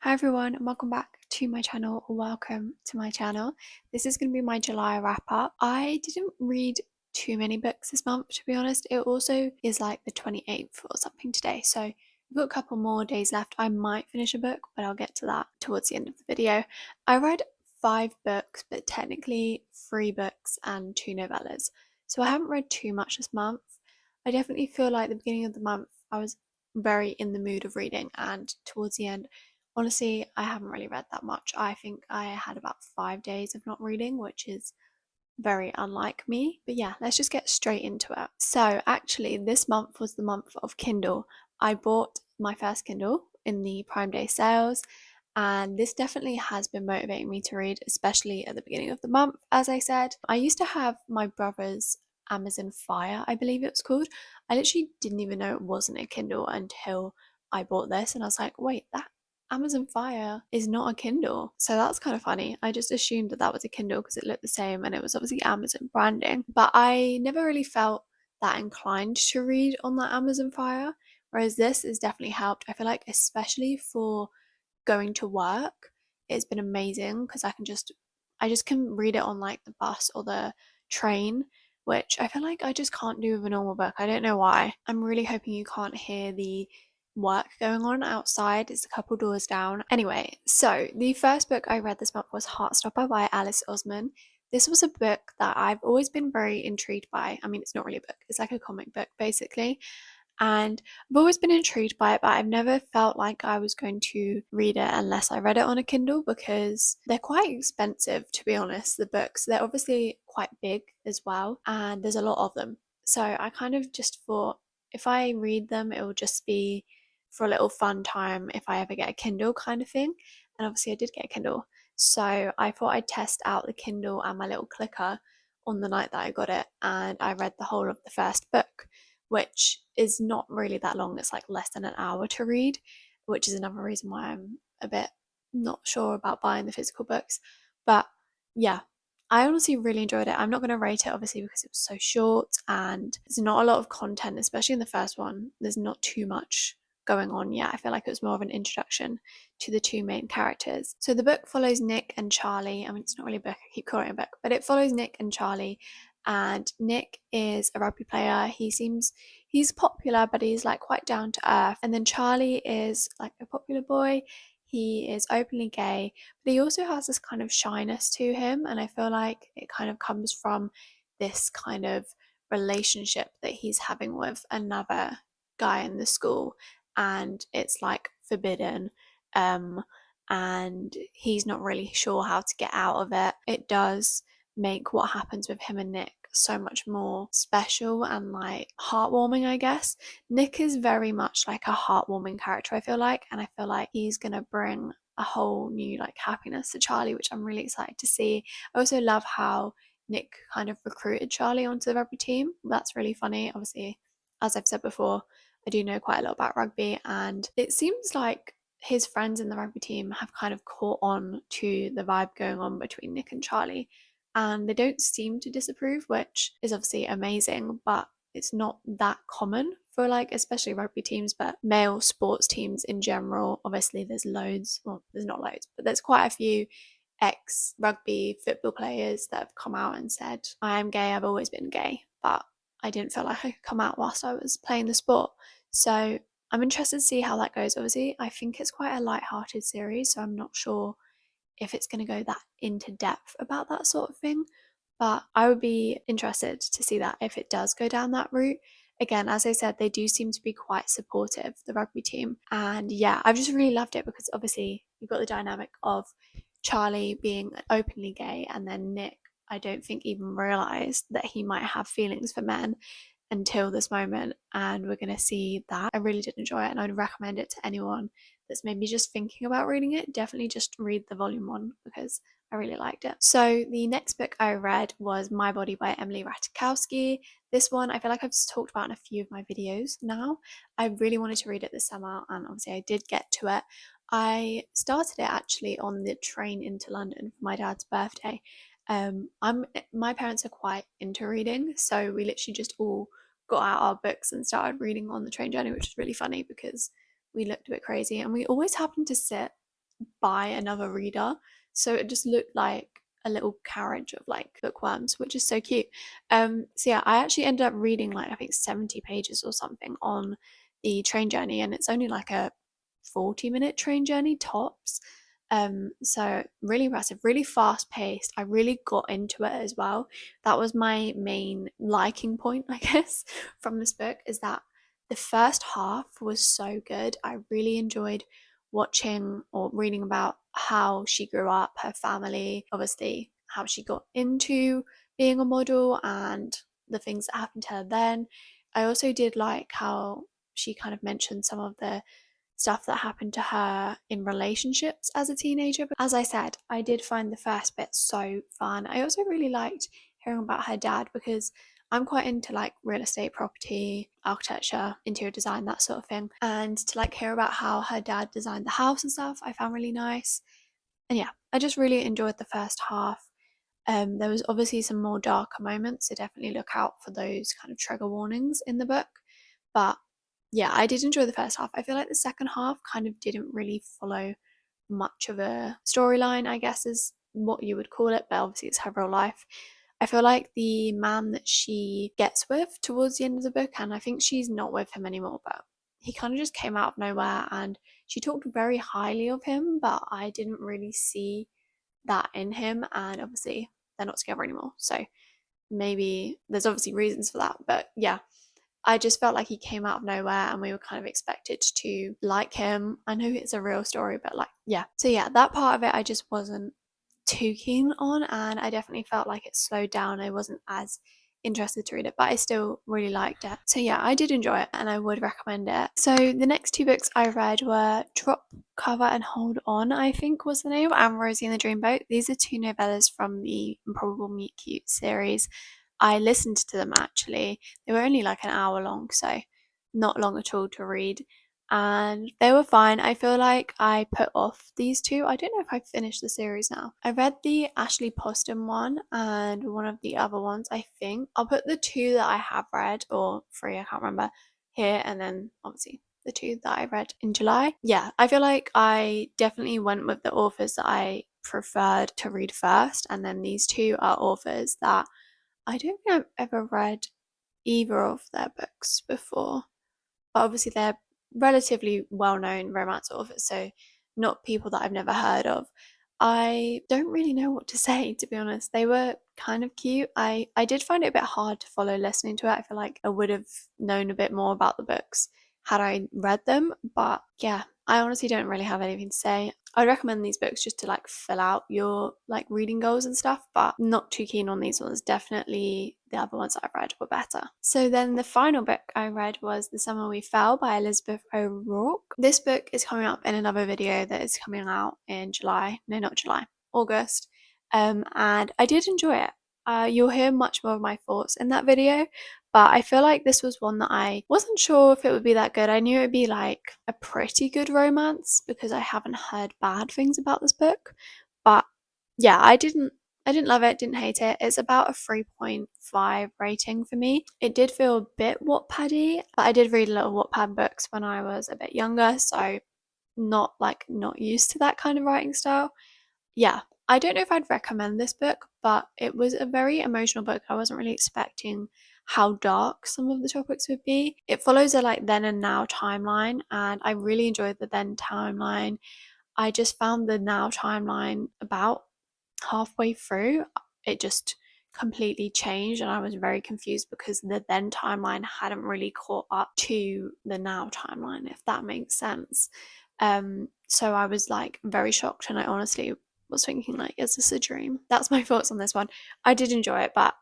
Hi everyone, and welcome back to my channel, or welcome to my channel. This is going to be my July wrap up. I didn't read too many books this month, to be honest. It also is like the 28th or something today, so I've got a couple more days left. I might finish a book, but I'll get to that towards the end of the video. I read 5 books, but technically 3 books and 2 novellas, so I haven't read too much this month. I definitely feel like the beginning of the month I was very in the mood of reading, and towards the end, honestly, I haven't really read that much. I think I had about 5 days of not reading, which is very unlike me. But yeah, let's just get straight into it. So, actually, this month was the month of Kindle. I bought my first Kindle in the Prime Day sales, and this definitely has been motivating me to read, especially at the beginning of the month. As I said, I used to have my brother's Amazon Fire, I believe it was called. I literally didn't even know it wasn't a Kindle until I bought this, and I was like, wait, that Amazon Fire is not a Kindle. So that's kind of funny. I just assumed that that was a Kindle because it looked the same and it was obviously Amazon branding. But I never really felt that inclined to read on that Amazon Fire. Whereas this has definitely helped. I feel like, especially for going to work, it's been amazing because I just can read it on like the bus or the train, which I feel like I just can't do with a normal book. I don't know why. I'm really hoping you can't hear the work going on outside. It's a couple doors down. Anyway, so the first book I read this month was Heartstopper by Alice Osman. This was a book that I've always been very intrigued by. I mean, it's not really a book, it's like a comic book basically. And I've always been intrigued by it, but I've never felt like I was going to read it unless I read it on a Kindle because they're quite expensive, to be honest, the books. They're obviously quite big as well, and there's a lot of them. So I kind of just thought if I read them, it will just be for a little fun time if I ever get a Kindle kind of thing. And obviously, I did get a Kindle. So I thought I'd test out the Kindle and my little clicker on the night that I got it, and I read the whole of the first book, which is not really that long. It's like less than an hour to read, which is another reason why I'm a bit not sure about buying the physical books. But yeah, I honestly really enjoyed it. I'm not going to rate it obviously because it was so short and there's not a lot of content, especially in the first one. There's not too much going on yet. I feel like it was more of an introduction to the 2 main characters. So the book follows Nick and Charlie. I mean, it's not really a book, I keep calling it a book, but it follows Nick and Charlie. And Nick is a rugby player. He's popular, but he's like quite down to earth. And then Charlie is like a popular boy. He is openly gay, but he also has this kind of shyness to him. And I feel like it kind of comes from this kind of relationship that he's having with another guy in the school. And it's like forbidden. Um, and he's not really sure how to get out of it. It does make what happens with him and Nick so much more special and like heartwarming, I guess. Nick is very much like a heartwarming character, I feel like, and I feel like he's gonna bring a whole new like happiness to Charlie, which I'm really excited to see. I also love how Nick kind of recruited Charlie onto the rugby team. That's really funny. Obviously, as I've said before, I do know quite a lot about rugby, and it seems like his friends in the rugby team have kind of caught on to the vibe going on between Nick and Charlie, and they don't seem to disapprove, which is obviously amazing, but it's not that common for like especially rugby teams, but male sports teams in general. Obviously there's loads, well, there's not loads, but there's quite a few ex rugby football players that have come out and said, I am gay, I've always been gay, but I didn't feel like I could come out whilst I was playing the sport. So I'm interested to see how that goes. Obviously I think it's quite a light-hearted series, so I'm not sure if it's going to go that into depth about that sort of thing. But I would be interested to see that if it does go down that route. Again, as I said, they do seem to be quite supportive, the rugby team. And yeah, I've just really loved it because obviously you've got the dynamic of Charlie being openly gay, and then Nick, I don't think even realised that he might have feelings for men until this moment, and we're going to see that. I really did enjoy it, and I'd recommend it to anyone that's maybe just thinking about reading it. Definitely just read the volume 1 because I really liked it. So the next book I read was My Body by Emily Ratajkowski. This one I feel like I've talked about in a few of my videos now. I really wanted to read it this summer, and obviously I did get to it. I started it actually on the train into London for my dad's birthday. My parents are quite into reading, so we literally just all got out our books and started reading on the train journey, which was really funny because we looked a bit crazy, and we always happened to sit by another reader. So it just looked like a little carriage of like bookworms, which is so cute. So yeah, I actually ended up reading like I think 70 pages or something on the train journey, and it's only like a 40-minute train journey tops. So really impressive, really fast paced. I really got into it as well. That was my main liking point, I guess, from this book, is that the first half was so good. I really enjoyed watching or reading about how she grew up, her family, obviously how she got into being a model and the things that happened to her then. I also did like how she kind of mentioned some of the stuff that happened to her in relationships as a teenager. But as I said, I did find the first bit so fun. I also really liked hearing about her dad because I'm quite into like real estate, property, architecture, interior design, that sort of thing. And to like hear about how her dad designed the house and stuff, I found really nice. And yeah, I just really enjoyed the first half. There was obviously some more darker moments, so definitely look out for those kind of trigger warnings in the book. But yeah, I did enjoy the first half. I feel like the second half kind of didn't really follow much of a storyline, I guess is what you would call it, but obviously it's her real life. I feel like the man that she gets with towards the end of the book, and I think she's not with him anymore, but he kind of just came out of nowhere and she talked very highly of him, but I didn't really see that in him, and obviously they're not together anymore. So maybe there's obviously reasons for that, but yeah, I just felt like he came out of nowhere and we were kind of expected to like him. I know it's a real story, but like, yeah. So yeah, that part of it I just wasn't too keen on, and I definitely felt like it slowed down. I wasn't as interested to read it, but I still really liked it. So yeah, I did enjoy it and I would recommend it. So the next two books I read were Drop, Cover and Hold On, I think was the name, and Rosie and the Dreamboat. These are two novellas from the Improbable Meet Cute series. I listened to them actually. They were only like an hour long, so not long at all to read. And they were fine. I feel like I put off these two. I don't know if I've finished the series now. I read the Ashley Poston one and one of the other ones, I think. I'll put the two that I have read, or three, I can't remember, here, and then obviously the two that I read in July. Yeah, I feel like I definitely went with the authors that I preferred to read first, and then these two are authors that I don't think I've ever read either of their books before, but obviously they're relatively well-known romance authors, so not people that I've never heard of. I don't really know what to say, to be honest. They were kind of cute. I did find it a bit hard to follow listening to it. I feel like I would have known a bit more about the books had I read them, but yeah, I honestly don't really have anything to say. I'd recommend these books just to like fill out your like reading goals and stuff, but not too keen on these ones. Definitely the other ones that I've read were better. So then the final book I read was The Summer We Fell by Elizabeth O'Rourke. This book is coming up in another video that is coming out in July. No, not July, August. And I did enjoy it. You'll hear much more of my thoughts in that video, but I feel like this was one that I wasn't sure if it would be that good. I knew it would be like a pretty good romance because I haven't heard bad things about this book. But yeah, I didn't love it, didn't hate it. It's about a 3.5 rating for me. It did feel a bit Wattpad-y, but I did read a lot of Wattpad books when I was a bit younger, so not used to that kind of writing style. Yeah, I don't know if I'd recommend this book, but it was a very emotional book. I wasn't really expecting how dark some of the topics would be. It follows a like then and now timeline, and I really enjoyed the then timeline. I just found the now timeline about halfway through. It just completely changed, and I was very confused because the then timeline hadn't really caught up to the now timeline, if that makes sense. So I was like very shocked, and I honestly was thinking like, is this a dream? That's my thoughts on this one. I did enjoy it, but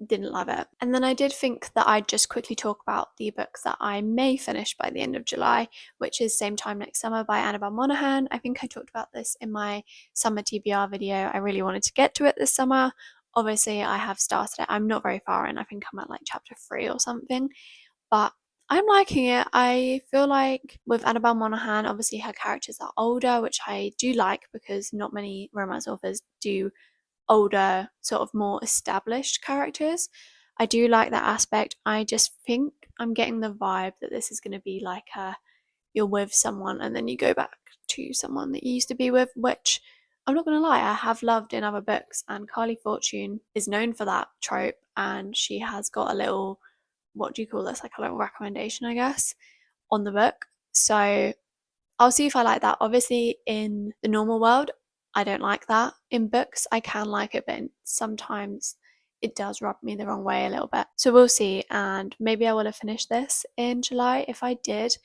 didn't love it. And then I did think that I'd just quickly talk about the book that I may finish by the end of July, which is Same Time Next Summer by Annabelle Monaghan. I think I talked about this in my summer TBR video. I really wanted to get to it this summer. Obviously, I have started it. I'm not very far in. I think I'm at like chapter 3 or something, but I'm liking it. I feel like with Annabelle Monaghan, obviously her characters are older, which I do like because not many romance authors do older, sort of more established characters. I do like that aspect. I just think I'm getting the vibe that this is going to be like a you're with someone and then you go back to someone that you used to be with, which I'm not going to lie, I have loved in other books, and Carly Fortune is known for that trope, and she has got a little, what do you call this, like a little recommendation, I guess, on the book. So I'll see if I like that. Obviously, in the normal world, I don't like that. In books, I can like it, but sometimes it does rub me the wrong way a little bit. So we'll see, and maybe I will have finished this in July. If I did,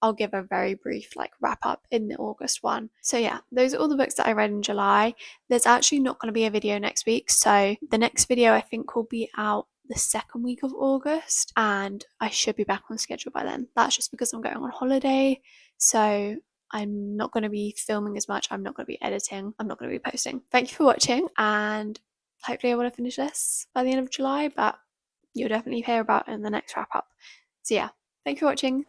I'll give a very brief like wrap up in the August one. So yeah, those are all the books that I read in July. There's actually not going to be a video next week, so the next video I think will be out the second week of August, and I should be back on schedule by then. That's just because I'm going on holiday, so I'm not going to be filming as much, I'm not going to be editing, I'm not going to be posting. Thank you for watching, and hopefully I want to finish this by the end of July, but you'll definitely hear about it in the next wrap up. So yeah, thank you for watching.